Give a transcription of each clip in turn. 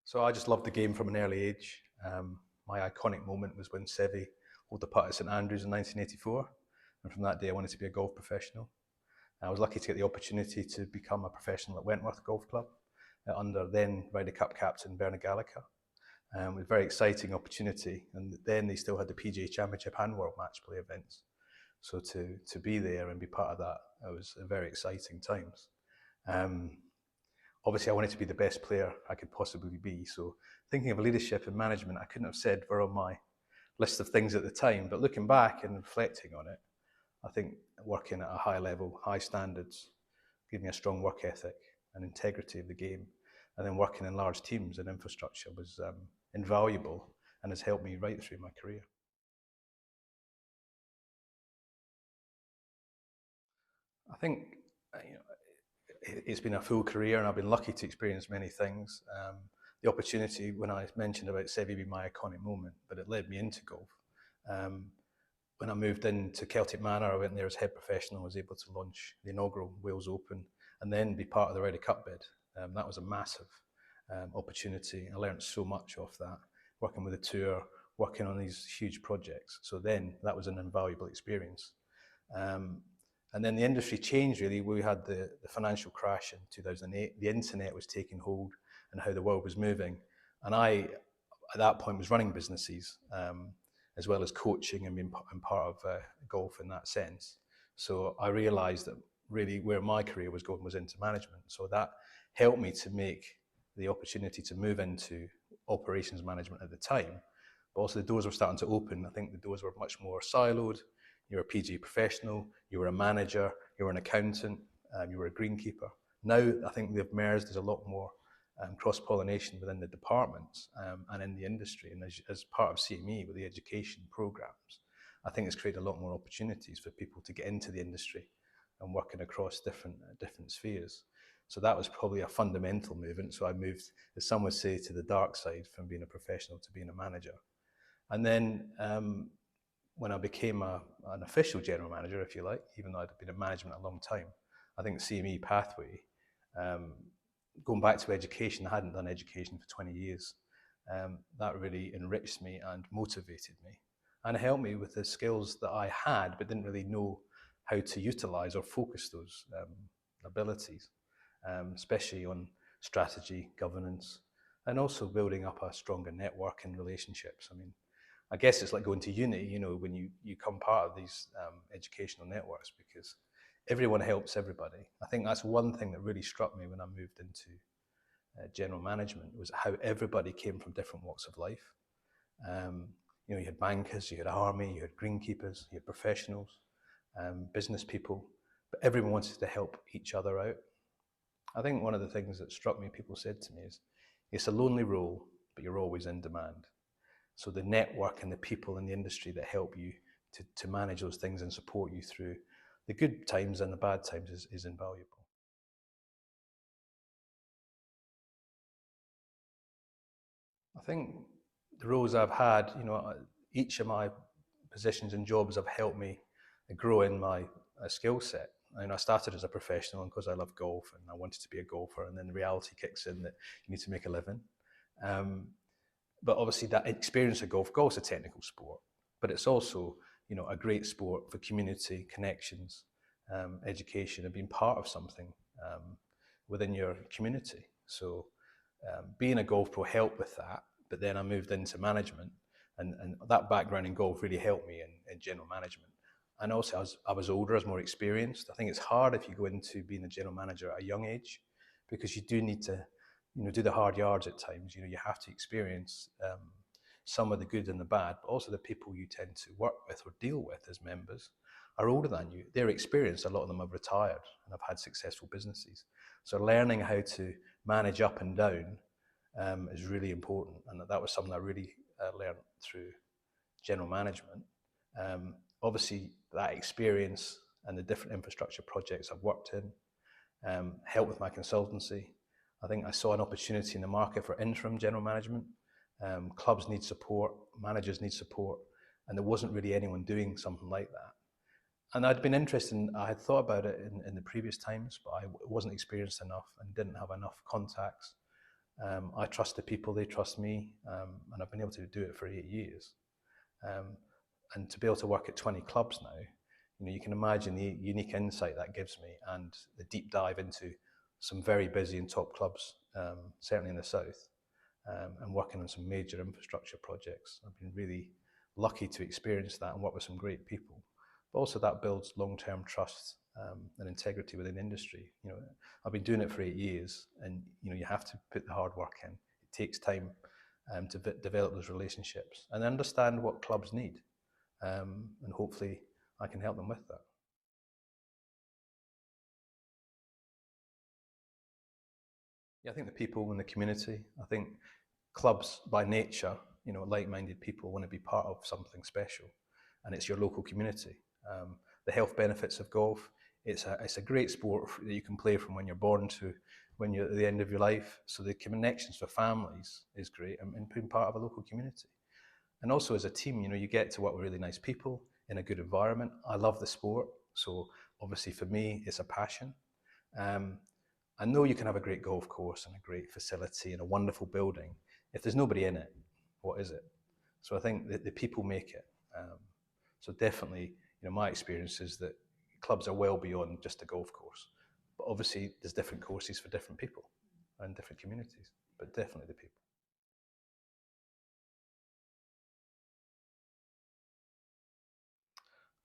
So I just loved the game from an early age. My iconic moment was when Seve holed the putt at St Andrews in 1984. And from that day, I wanted to be a golf professional. I was lucky to get the opportunity to become a professional at Wentworth Golf Club under then Ryder Cup captain Bernard Gallagher. It was a very exciting opportunity. And then they still had the PGA Championship and World Match Play events. So to be there and be part of that, it was a very exciting times. Um, Obviously, I wanted to be the best player I could possibly be. So thinking of leadership and management, I couldn't have said were on my list of things at the time. But looking back and reflecting on it, I think working at a high level, high standards, gave me a strong work ethic and integrity of the game. And then working in large teams and infrastructure was invaluable and has helped me right through my career. I think it's been a full career and I've been lucky to experience many things. The opportunity, when I mentioned about Seve being my iconic moment, but it led me into golf. Um, when I moved into Celtic Manor, I went there as head professional, was able to launch the inaugural Wales Open and then be part of the Ryder Cup bid. That was a massive opportunity. I learned so much off that, working with the tour, working on these huge projects. So then that was an invaluable experience. Um, and then the industry changed really. We had the financial crash in 2008. The internet was taking hold and how the world was moving. And I, at that point, was running businesses as well as coaching and being part of golf in that sense. So I realized that really where my career was going was into management. So that helped me to make the opportunity to move into operations management at the time. But also the doors were starting to open. I think the doors were much more siloed. You were a PGA professional, you were a manager, you were an accountant, you were a greenkeeper. Now I think they've merged. There's a lot more cross-pollination within the departments and in the industry. And as part of CME with the education programs, I think it's created a lot more opportunities for people to get into the industry and working across different spheres. So that was probably a fundamental movement. So I moved, as some would say, to the dark side from being a professional to being a manager. And then when I became an official general manager, if you like, even though I'd been in management a long time, I think the CME pathway, going back to education, I hadn't done education for 20 years. That really enriched me and motivated me and helped me with the skills that I had, but didn't really know how to utilize or focus those abilities, especially on strategy, governance, and also building up a stronger network and relationships. I mean, I guess it's like going to uni, you know, when you come part of these educational networks because everyone helps everybody. I think that's one thing that really struck me when I moved into general management was how everybody came from different walks of life. Um, you know, you had bankers, you had army, you had greenkeepers, you had professionals, business people, but everyone wanted to help each other out. I think one of the things that struck me, people said to me is, it's a lonely role, but you're always in demand. So the network and the people in the industry that help you to manage those things and support you through the good times and the bad times is invaluable. I think the roles I've had, you know, each of my positions and jobs have helped me grow in my skill set. And I started as a professional because I love golf and I wanted to be a golfer, and then the reality kicks in that you need to make a living. Um, but obviously that experience of golf's a technical sport, but it's also, you know, a great sport for community connections, education, and being part of something within your community. So being a golf pro helped with that, but then I moved into management, and that background in golf really helped me in general management. And also, I was older, I was more experienced. I think it's hard if you go into being a general manager at a young age, because you do need to, you know, do the hard yards at times. You know, you have to experience some of the good and the bad, but also the people you tend to work with or deal with as members are older than you. They're experienced. A lot of them have retired and have had successful businesses. So learning how to manage up and down is really important, and that was something I really learned through general management. Obviously, that experience and the different infrastructure projects I've worked in helped with my consultancy. I think I saw an opportunity in the market for interim general management. Clubs need support, managers need support, and there wasn't really anyone doing something like that. And I'd been interested in, I had thought about it in the previous times, but I wasn't experienced enough and didn't have enough contacts I trust the people, they trust me, and I've been able to do it for 8 years. Um, and to be able to work at 20 clubs now, you can imagine the unique insight that gives me and the deep dive into some very busy and top clubs, certainly in the south, and working on some major infrastructure projects. I've been really lucky to experience that and work with some great people. But also that builds long-term trust and integrity within the industry. I've been doing it for 8 years, and you have to put the hard work in. It takes time to develop those relationships and understand what clubs need, and hopefully I can help them with that. Yeah, I think the people in the community. I think clubs by nature, like-minded people want to be part of something special, and it's your local community. The health benefits of golf. It's a great sport that you can play from when you're born to when you're at the end of your life. So the connections for families is great, and being part of a local community. And also as a team, you get to work with really nice people in a good environment. I love the sport, so obviously for me, it's a passion. Um, I know you can have a great golf course and a great facility and a wonderful building. If there's nobody in it, what is it? So I think that the people make it. So definitely, my experience is that clubs are well beyond just a golf course. But obviously, there's different courses for different people and different communities, but definitely the people.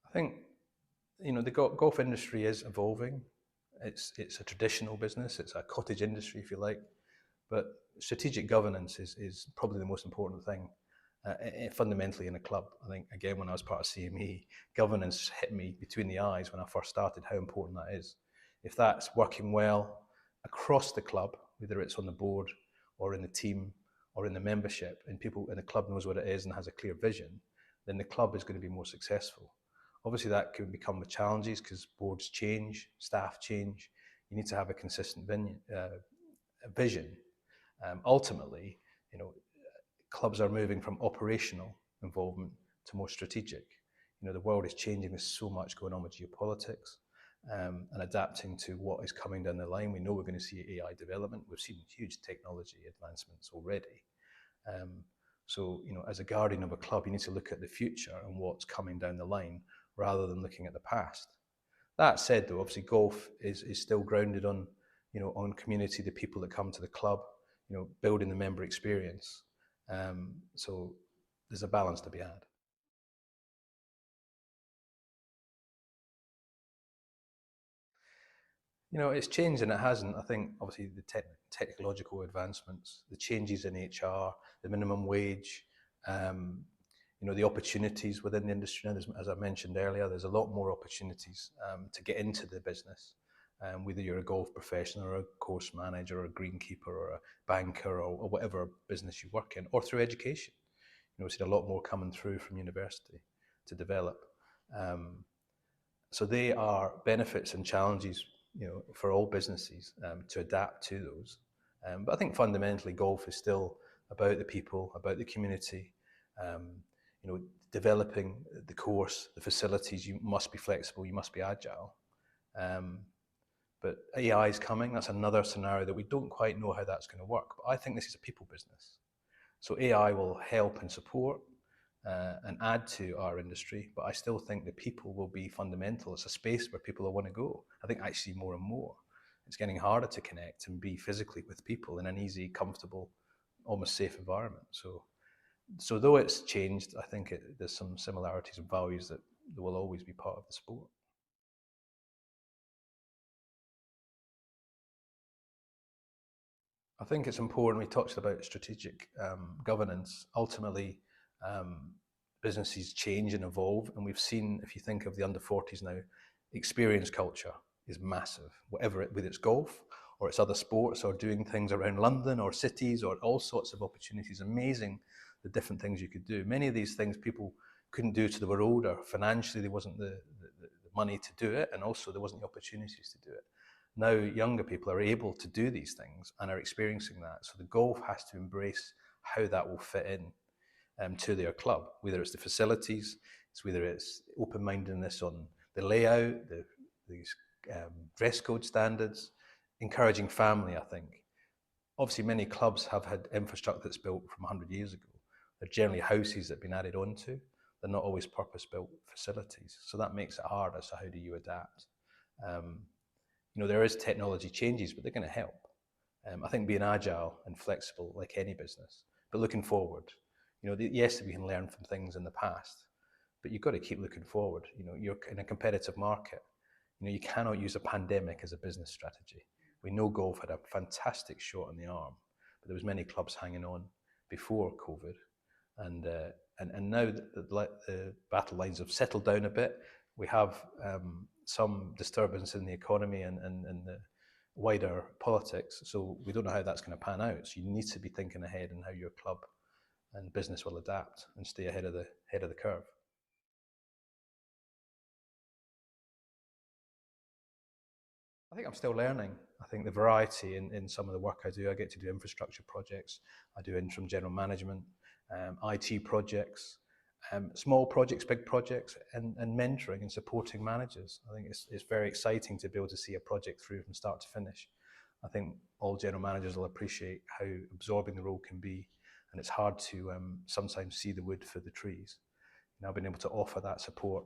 I think the golf industry is evolving. It's a traditional business. It's a cottage industry, if you like. But strategic governance is probably the most important thing, fundamentally in a club. I think, again, when I was part of CME, governance hit me between the eyes when I first started, how important that is. If that's working well across the club, whether it's on the board or in the team or in the membership, and people in the club knows what it is and has a clear vision, then the club is going to be more successful. Obviously, that can become with challenges because boards change, staff change. You need to have a consistent vision. Ultimately, you know, clubs are moving from operational involvement to more strategic. The world is changing. There's so much going on with geopolitics, and adapting to what is coming down the line. We know we're going to see AI development. We've seen huge technology advancements already. Um, so, as a guardian of a club, you need to look at the future and what's coming down the line rather than looking at the past. That said, though, obviously golf is still grounded on, on community, the people that come to the club, building the member experience. So there's a balance to be had. It's changed and it hasn't. I think obviously the technological advancements, the changes in HR, the minimum wage, um, the opportunities within the industry. Now, as I mentioned earlier, there's a lot more opportunities to get into the business. Whether you're a golf professional or a course manager or a greenkeeper or a banker or whatever business you work in, or through education. We've seen a lot more coming through from university to develop. Um, so they are benefits and challenges, for all businesses to adapt to those. But I think fundamentally, golf is still about the people, about the community. Um, Developing the course, the facilities. You must be flexible. You must be agile. Um, but AI is coming. That's another scenario that we don't quite know how that's going to work. But I think this is a people business. So AI will help and support and add to our industry, but I still think the people will be fundamental. It's a space where people will want to go. I think actually more and more, it's getting harder to connect and be physically with people in an easy, comfortable, almost safe environment. So though it's changed, I think there's some similarities and values that will always be part of the sport. I think it's important. We talked about strategic governance. Ultimately, um, businesses change and evolve, and we've seen, if you think of the under 40s now, experience culture is massive. Whether it's golf or it's other sports or doing things around London or cities or all sorts of opportunities. Amazing the different things you could do. Many of these things people couldn't do till they were older. Financially, there wasn't the money to do it, and also there wasn't the opportunities to do it. Now younger people are able to do these things and are experiencing that. So the golf has to embrace how that will fit in to their club, whether it's the facilities, whether it's open-mindedness on the layout, these dress code standards, encouraging family, I think. obviously many clubs have had infrastructure that's built from 100 years ago. They're generally houses that have been added onto. They're not always purpose-built facilities. So that makes it hard as to how do you adapt. Um, there is technology changes, but they're going to help. I think being agile and flexible, like any business, but looking forward. Yes, we can learn from things in the past, but you've got to keep looking forward. You're in a competitive market. You cannot use a pandemic as a business strategy. We know golf had a fantastic shot in the arm, but there was many clubs hanging on before COVID, and now the battle lines have settled down a bit. We have some disturbance in the economy and the wider politics, so we don't know how that's going to pan out. So you need to be thinking ahead and how your club and business will adapt and stay ahead of the curve. I think I'm still learning. I think the variety in some of the work I do, I get to do infrastructure projects, I do interim general management, IT projects, small projects, big projects, and mentoring and supporting managers. I think it's very exciting to be able to see a project through from start to finish. I think all general managers will appreciate how absorbing the role can be, and it's hard to sometimes see the wood for the trees. I've been able to offer that support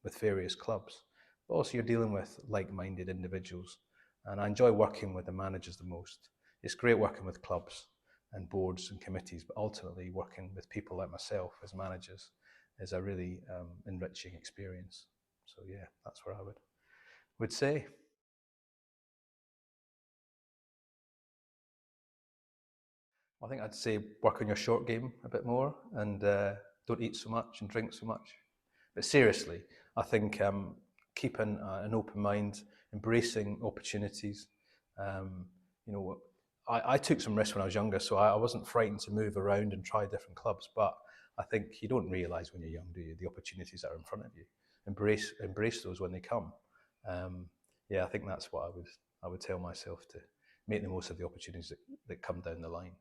with various clubs. But also, you're dealing with like-minded individuals, and I enjoy working with the managers the most. It's great working with clubs and boards and committees, but ultimately working with people like myself as managers is a really enriching experience. So yeah, that's where I would say. I think I'd say work on your short game a bit more and don't eat so much and drink so much. But seriously, I think keeping an open mind, embracing opportunities. Um, you know, I took some risks when I was younger, so I wasn't frightened to move around and try different clubs. But I think you don't realise when you're young, do you? The opportunities that are in front of you. Embrace those when they come. Um, yeah, I think that's what I would tell myself to make the most of the opportunities that come down the line.